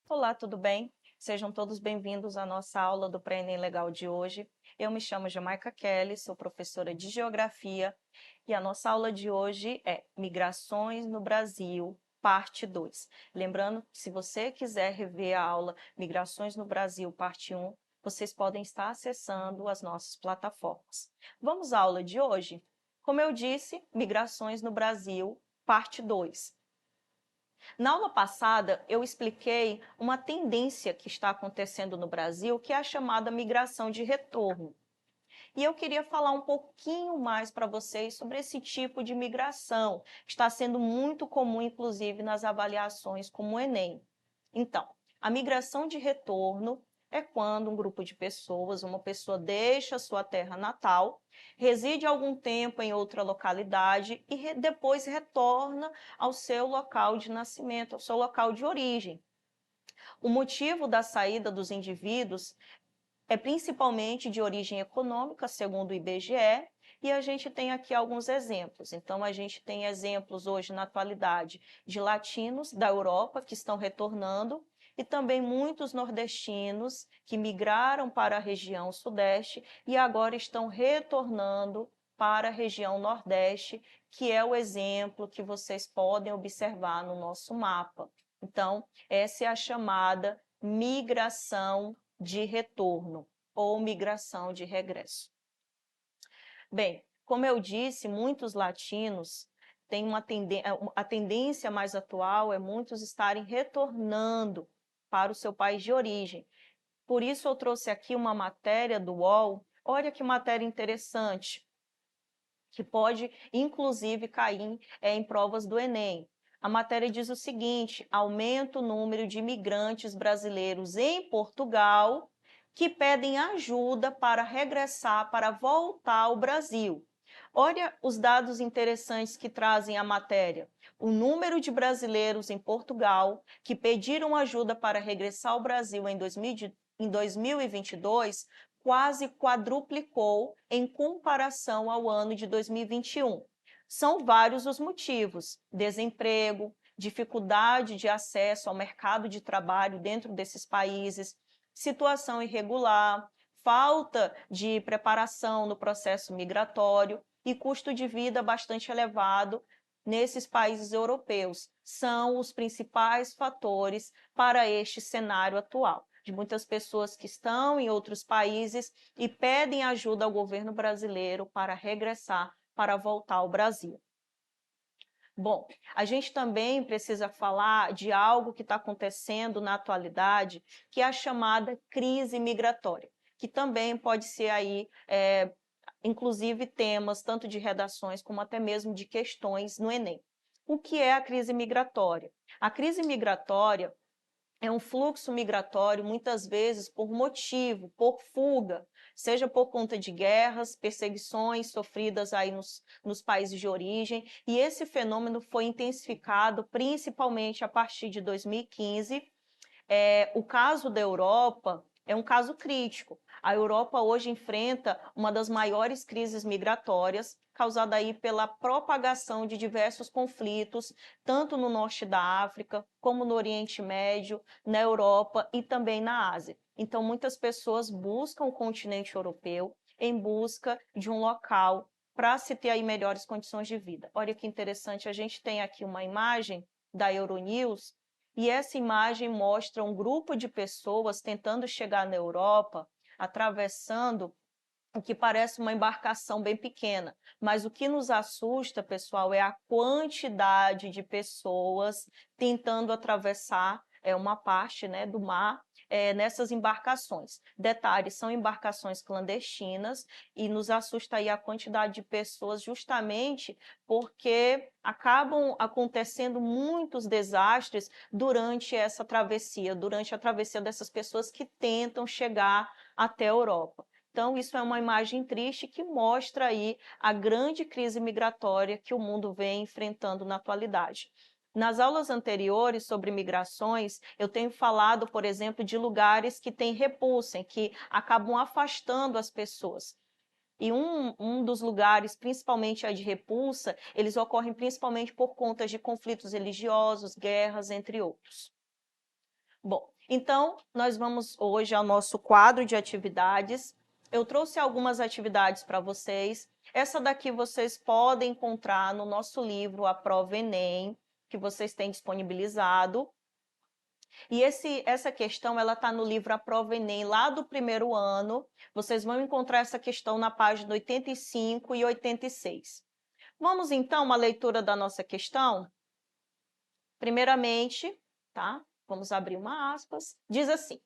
Olá, tudo bem? Sejam todos bem-vindos à nossa aula do Pré-ENEM Legal de hoje. Eu me chamo Jamaica Kelly, sou professora de Geografia e a nossa aula de hoje é Migrações no Brasil, parte 2. Lembrando que se você quiser rever a aula Migrações no Brasil, parte 1, vocês podem estar acessando as nossas plataformas. Vamos à aula de hoje? Como eu disse, Migrações no Brasil, parte 2. Na aula passada, eu expliquei uma tendência que está acontecendo no Brasil, que é a chamada migração de retorno. E eu queria falar um pouquinho mais para vocês sobre esse tipo de migração, que está sendo muito comum, inclusive, nas avaliações como o Enem. Então, a migração de retorno é quando um grupo de pessoas, uma pessoa deixa sua terra natal, reside algum tempo em outra localidade e depois retorna ao seu local de nascimento, ao seu local de origem. O motivo da saída dos indivíduos é principalmente de origem econômica, segundo o IBGE, e a gente tem aqui alguns exemplos. Então, a gente tem exemplos hoje, na atualidade, de latinos da Europa que estão retornando e também muitos nordestinos que migraram para a região sudeste e agora estão retornando para a região nordeste, que é o exemplo que vocês podem observar no nosso mapa. Então, essa é a chamada migração de retorno ou migração de regresso. Bem, como eu disse, muitos latinos têm a tendência mais atual é muitos estarem retornando para o seu país de origem. Por isso eu trouxe aqui uma matéria do UOL. Olha que matéria interessante, que pode inclusive cair em provas do Enem. A matéria diz o seguinte: aumenta o número de imigrantes brasileiros em Portugal que pedem ajuda para regressar, para voltar ao Brasil. Olha os dados interessantes que trazem a matéria. O número de brasileiros em Portugal que pediram ajuda para regressar ao Brasil em 2022 quase quadruplicou em comparação ao ano de 2021. São vários os motivos: desemprego, dificuldade de acesso ao mercado de trabalho dentro desses países, situação irregular, falta de preparação no processo migratório e custo de vida bastante elevado nesses países europeus. São os principais fatores para este cenário atual, de muitas pessoas que estão em outros países e pedem ajuda ao governo brasileiro para regressar, para voltar ao Brasil. Bom, a gente também precisa falar de algo que está acontecendo na atualidade, que é a chamada crise migratória, que também pode ser aí, inclusive, temas tanto de redações como até mesmo de questões no Enem. O que é a crise migratória? A crise migratória é um fluxo migratório, muitas vezes por motivo, por fuga, seja por conta de guerras, perseguições sofridas aí nos países de origem, e esse fenômeno foi intensificado principalmente a partir de 2015. O caso da Europa é um caso crítico. A Europa hoje enfrenta uma das maiores crises migratórias, causada aí pela propagação de diversos conflitos, tanto no norte da África, como no Oriente Médio, na Europa e também na Ásia. Então, muitas pessoas buscam o continente europeu em busca de um local para se ter aí melhores condições de vida. Olha que interessante, a gente tem aqui uma imagem da Euronews, e essa imagem mostra um grupo de pessoas tentando chegar na Europa, atravessando o que parece uma embarcação bem pequena. Mas o que nos assusta, pessoal, é a quantidade de pessoas tentando atravessar uma parte, né, do mar nessas embarcações. Detalhe, são embarcações clandestinas e nos assusta aí a quantidade de pessoas justamente porque acabam acontecendo muitos desastres durante essa travessia, durante a travessia dessas pessoas que tentam chegar até a Europa. Então, isso é uma imagem triste que mostra aí a grande crise migratória que o mundo vem enfrentando na atualidade. Nas aulas anteriores sobre migrações, eu tenho falado, por exemplo, de lugares que têm repulsa, que acabam afastando as pessoas. E um dos lugares, principalmente a de repulsa, eles ocorrem principalmente por conta de conflitos religiosos, guerras, entre outros. Bom, então nós vamos hoje ao nosso quadro de atividades. Eu trouxe algumas atividades para vocês. Essa daqui vocês podem encontrar no nosso livro A Prova Enem, que vocês têm disponibilizado. E essa questão ela está no livro A Prova Enem, lá do primeiro ano. Vocês vão encontrar essa questão na página 85 e 86. Vamos então à leitura da nossa questão? Primeiramente, tá? Vamos abrir uma aspas. Diz assim: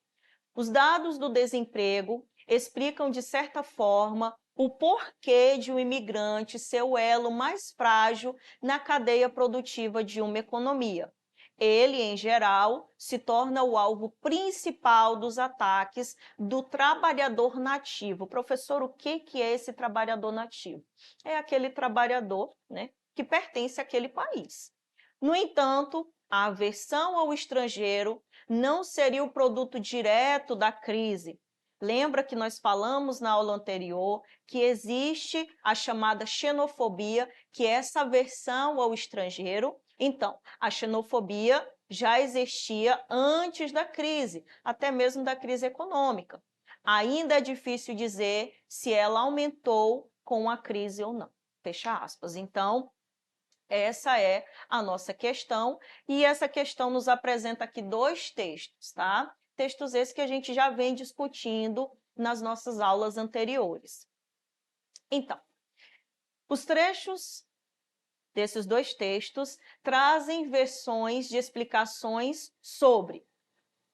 os dados do desemprego explicam, de certa forma, o porquê de um imigrante ser o elo mais frágil na cadeia produtiva de uma economia. Ele, em geral, se torna o alvo principal dos ataques do trabalhador nativo. Professor, o que é esse trabalhador nativo? É aquele trabalhador, né, que pertence àquele país. No entanto, a aversão ao estrangeiro não seria o produto direto da crise. Lembra que nós falamos na aula anterior que existe a chamada xenofobia, que é essa aversão ao estrangeiro. Então, a xenofobia já existia antes da crise, até mesmo da crise econômica. Ainda é difícil dizer se ela aumentou com a crise ou não. Fecha aspas. Então, essa é a nossa questão, e essa questão nos apresenta aqui dois textos, tá? Textos esses que a gente já vem discutindo nas nossas aulas anteriores. Então, os trechos desses dois textos trazem versões de explicações sobre,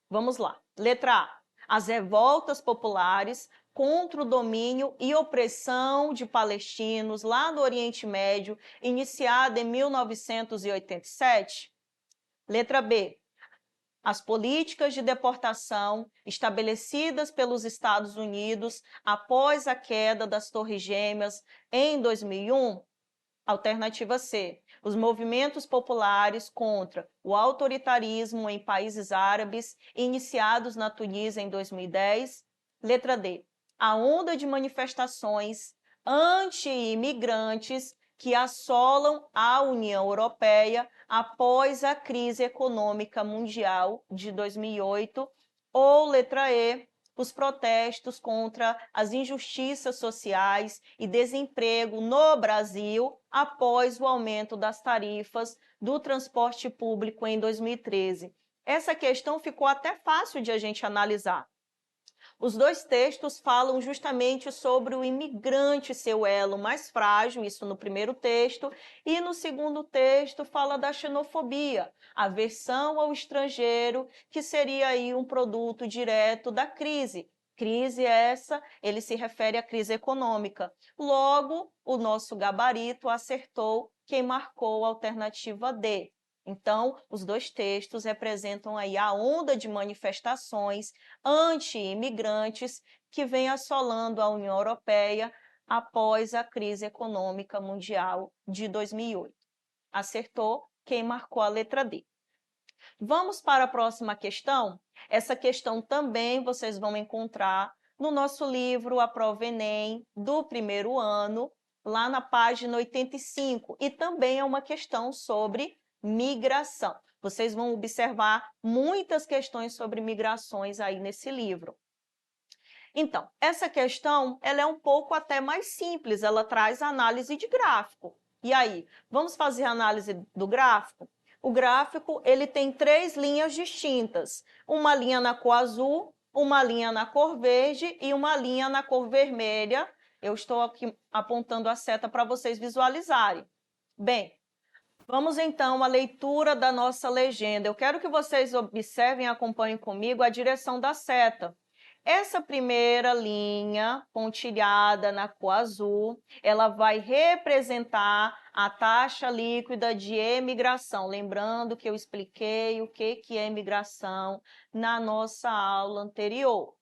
vamos lá, letra A, as revoltas populares contra o domínio e opressão de palestinos lá no Oriente Médio, iniciada em 1987. Letra B, as políticas de deportação estabelecidas pelos Estados Unidos após a queda das Torres Gêmeas em 2001. Alternativa C, os movimentos populares contra o autoritarismo em países árabes, iniciados na Tunísia em 2010. Letra D, a onda de manifestações anti-imigrantes que assolam a União Europeia após a crise econômica mundial de 2008. Ou letra E, os protestos contra as injustiças sociais e desemprego no Brasil após o aumento das tarifas do transporte público em 2013. Essa questão ficou até fácil de a gente analisar. Os dois textos falam justamente sobre o imigrante ser o elo mais frágil, isso no primeiro texto, e no segundo texto fala da xenofobia, aversão ao estrangeiro, que seria aí um produto direto da crise. Crise essa, ele se refere à crise econômica. Logo, o nosso gabarito acertou quem marcou a alternativa D. Então, os dois textos representam aí a onda de manifestações anti-imigrantes que vem assolando a União Europeia após a crise econômica mundial de 2008. Acertou quem marcou a letra D. Vamos para a próxima questão? Essa questão também vocês vão encontrar no nosso livro A Prova Enem, do primeiro ano, lá na página 85, e também é uma questão sobre migração. Vocês vão observar muitas questões sobre migrações aí nesse livro. Então, essa questão ela é um pouco até mais simples, ela traz análise de gráfico. E aí, vamos fazer a análise do gráfico? O gráfico ele tem três linhas distintas, uma linha na cor azul, uma linha na cor verde e uma linha na cor vermelha. Eu estou aqui apontando a seta para vocês visualizarem. Bem, vamos então à leitura da nossa legenda. Eu quero que vocês observem e acompanhem comigo a direção da seta. Essa primeira linha pontilhada na cor azul, ela vai representar a taxa líquida de emigração. Lembrando que eu expliquei o que é imigração na nossa aula anterior.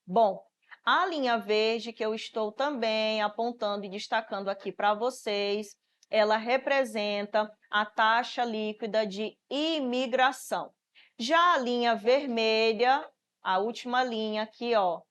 Bom, A linha verde, que eu estou também apontando e destacando aqui para vocês, ela representa a taxa líquida de imigração. Já a linha vermelha, a última linha aqui, ó,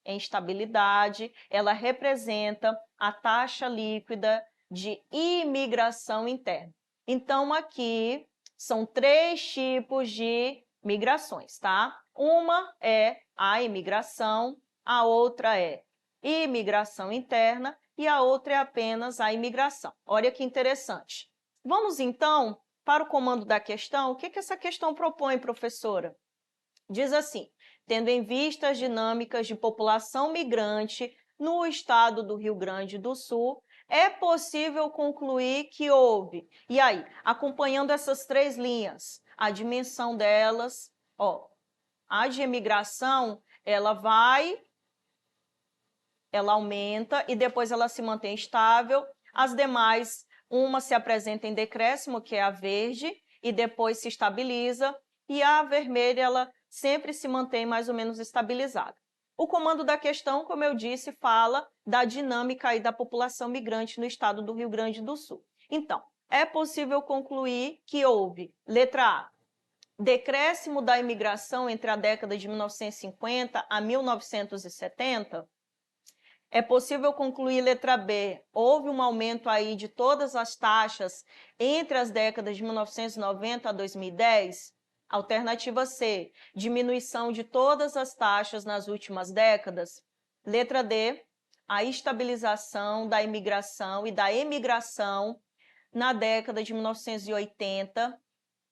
em estabilidade, ela representa a taxa líquida de imigração interna. Então, aqui são 3 tipos de migrações, tá? Uma é a imigração, a outra é imigração interna e a outra é apenas a imigração. Olha que interessante. Vamos, então, para o comando da questão. O que essa questão propõe, professora? Diz assim: tendo em vista as dinâmicas de população migrante no estado do Rio Grande do Sul, é possível concluir que houve. E aí, acompanhando essas 3 linhas, a dimensão delas, ó, a de imigração, ela aumenta e depois ela se mantém estável. As demais, uma se apresenta em decréscimo, que é a verde, e depois se estabiliza, e a vermelha, ela sempre se mantém mais ou menos estabilizada. O comando da questão, como eu disse, fala da dinâmica aí da população migrante no estado do Rio Grande do Sul. Então, é possível concluir que houve, letra A, decréscimo da imigração entre a década de 1950 a 1970. É possível concluir, letra B, houve um aumento aí de todas as taxas entre as décadas de 1990 a 2010? Alternativa C, diminuição de todas as taxas nas últimas décadas? Letra D, a estabilização da imigração e da emigração na década de 1980?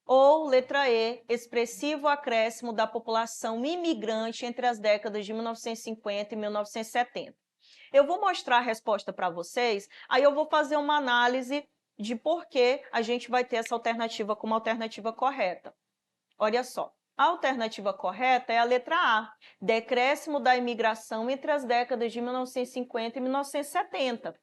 Ou, letra E, expressivo acréscimo da população imigrante entre as décadas de 1950 e 1970? Eu vou mostrar a resposta para vocês, aí eu vou fazer uma análise de por que a gente vai ter essa alternativa como alternativa correta. Olha só, a alternativa correta é a letra A, decréscimo da imigração entre as décadas de 1950 e 1970.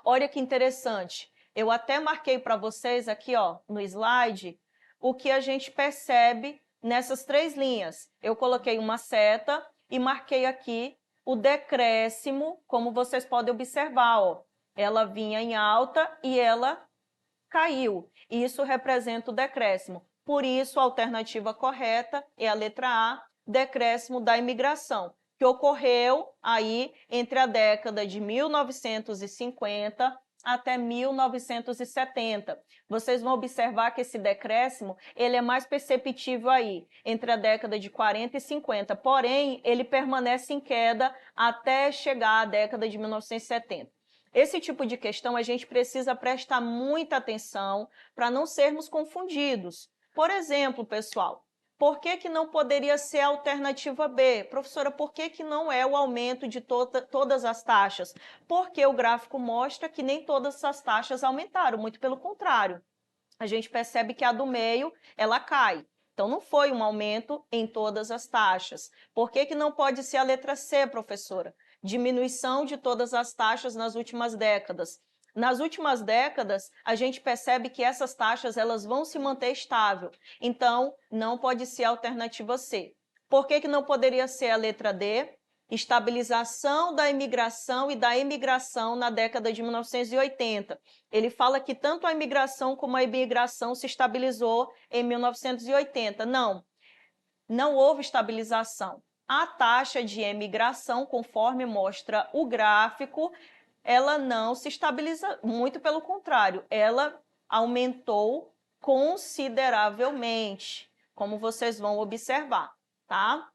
Olha que interessante, eu até marquei para vocês aqui, ó, no slide, o que a gente percebe nessas 3 linhas. Eu coloquei uma seta e marquei aqui o decréscimo, como vocês podem observar, ó, ela vinha em alta e ela caiu. Isso representa o decréscimo. Por isso, a alternativa correta é a letra A, decréscimo da imigração, que ocorreu aí entre a década de 1950 até 1970. Vocês vão observar que esse decréscimo, ele é mais perceptível aí, entre a década de 40 e 50, porém, ele permanece em queda até chegar à década de 1970. Esse tipo de questão a gente precisa prestar muita atenção para não sermos confundidos. Por exemplo, pessoal, por que não poderia ser a alternativa B? Professora, por que não é o aumento de todas as taxas? Porque o gráfico mostra que nem todas as taxas aumentaram, muito pelo contrário. A gente percebe que a do meio, ela cai. Então, não foi um aumento em todas as taxas. Por que não pode ser a letra C, professora? Diminuição de todas as taxas nas últimas décadas. Nas últimas décadas, a gente percebe que essas taxas elas vão se manter estável. Então, não pode ser a alternativa C. Por que não poderia ser a letra D? Estabilização da imigração e da emigração na década de 1980. Ele fala que tanto a imigração como a imigração se estabilizou em 1980. Não houve estabilização. A taxa de emigração, conforme mostra o gráfico, ela não se estabiliza, muito pelo contrário, ela aumentou consideravelmente, como vocês vão observar, tá?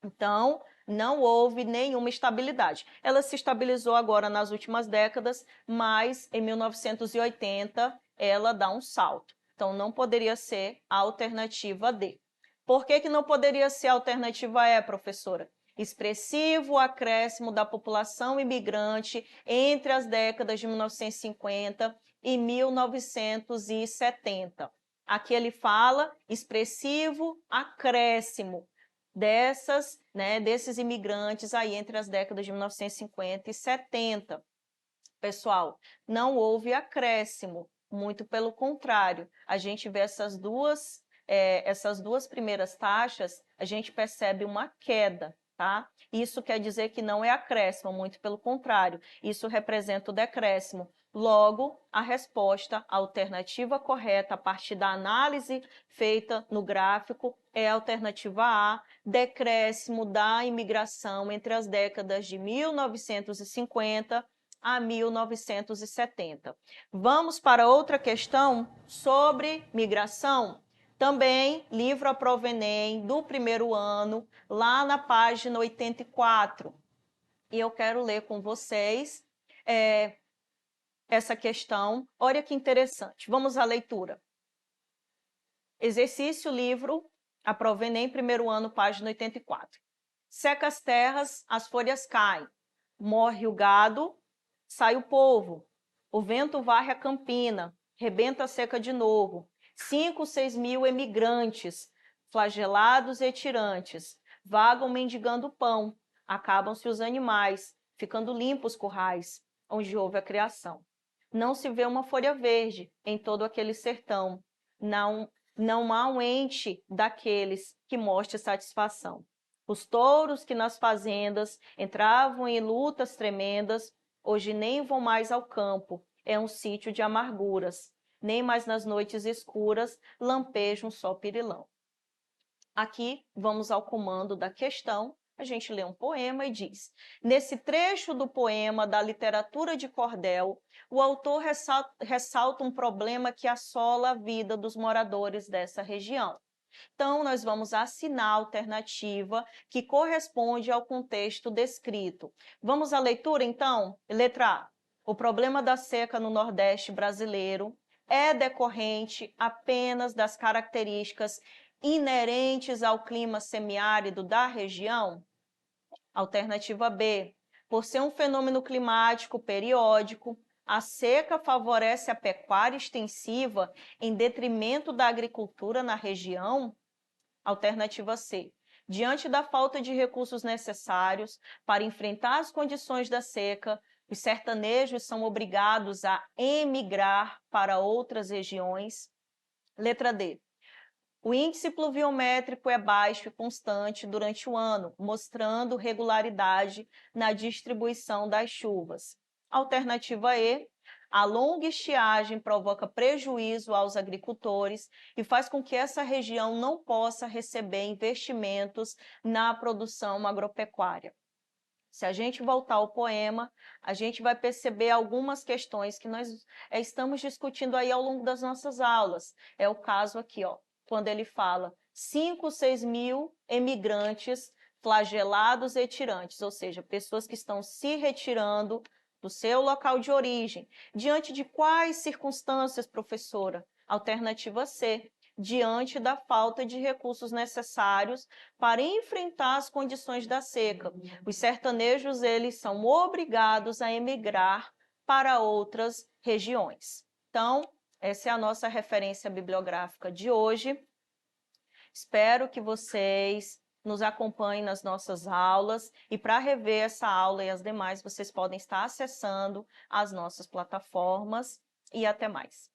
Então, não houve nenhuma estabilidade. Ela se estabilizou agora nas últimas décadas, mas em 1980 ela dá um salto. Então, não poderia ser a alternativa D. Por que não poderia ser a alternativa E, professora? Expressivo acréscimo da população imigrante entre as décadas de 1950 e 1970. Aqui ele fala expressivo acréscimo desses imigrantes aí entre as décadas de 1950 e 70. Pessoal, não houve acréscimo, muito pelo contrário. A gente vê essas duas primeiras taxas, a gente percebe uma queda. tá? Isso quer dizer que não é acréscimo, muito pelo contrário, isso representa o decréscimo. Logo, a resposta, a alternativa correta a partir da análise feita no gráfico é a alternativa A, decréscimo da imigração entre as décadas de 1950 a 1970. Vamos para outra questão sobre migração? Também, livro à prova Enem do primeiro ano, lá na página 84. E eu quero ler com vocês essa questão. Olha que interessante. Vamos à leitura. Exercício, livro, a prova Enem, primeiro ano, página 84. Seca as terras, as folhas caem. Morre o gado, sai o povo. O vento varre a campina, rebenta a seca de novo. 5, 6 mil emigrantes, flagelados e tirantes, vagam mendigando pão. Acabam-se os animais, ficando limpos os currais, onde houve a criação. Não se vê uma folha verde em todo aquele sertão. Não há um ente daqueles que mostre satisfação. Os touros que nas fazendas entravam em lutas tremendas, hoje nem vão mais ao campo, é um sítio de amarguras. Nem mais nas noites escuras lampeja um só pirilão. Aqui vamos ao comando da questão. A gente lê um poema e diz: nesse trecho do poema da literatura de cordel, o autor ressalta um problema que assola a vida dos moradores dessa região. Então, nós vamos assinar a alternativa que corresponde ao contexto descrito. Vamos à leitura, então? Letra A. O problema da seca no Nordeste brasileiro é decorrente apenas das características inerentes ao clima semiárido da região? Alternativa B. Por ser um fenômeno climático periódico, a seca favorece a pecuária extensiva em detrimento da agricultura na região? Alternativa C. Diante da falta de recursos necessários para enfrentar as condições da seca, os sertanejos são obrigados a emigrar para outras regiões? Letra D. O índice pluviométrico é baixo e constante durante o ano, mostrando regularidade na distribuição das chuvas. Alternativa E. A longa estiagem provoca prejuízo aos agricultores e faz com que essa região não possa receber investimentos na produção agropecuária. Se a gente voltar ao poema, a gente vai perceber algumas questões que nós estamos discutindo aí ao longo das nossas aulas. É o caso aqui, ó, quando ele fala 5, 6 mil emigrantes flagelados e tirantes, ou seja, pessoas que estão se retirando do seu local de origem. Diante de quais circunstâncias, professora? Alternativa C. Diante da falta de recursos necessários para enfrentar as condições da seca. Os sertanejos, eles são obrigados a emigrar para outras regiões. Então, essa é a nossa referência bibliográfica de hoje. Espero que vocês nos acompanhem nas nossas aulas e para rever essa aula e as demais, vocês podem estar acessando as nossas plataformas e até mais.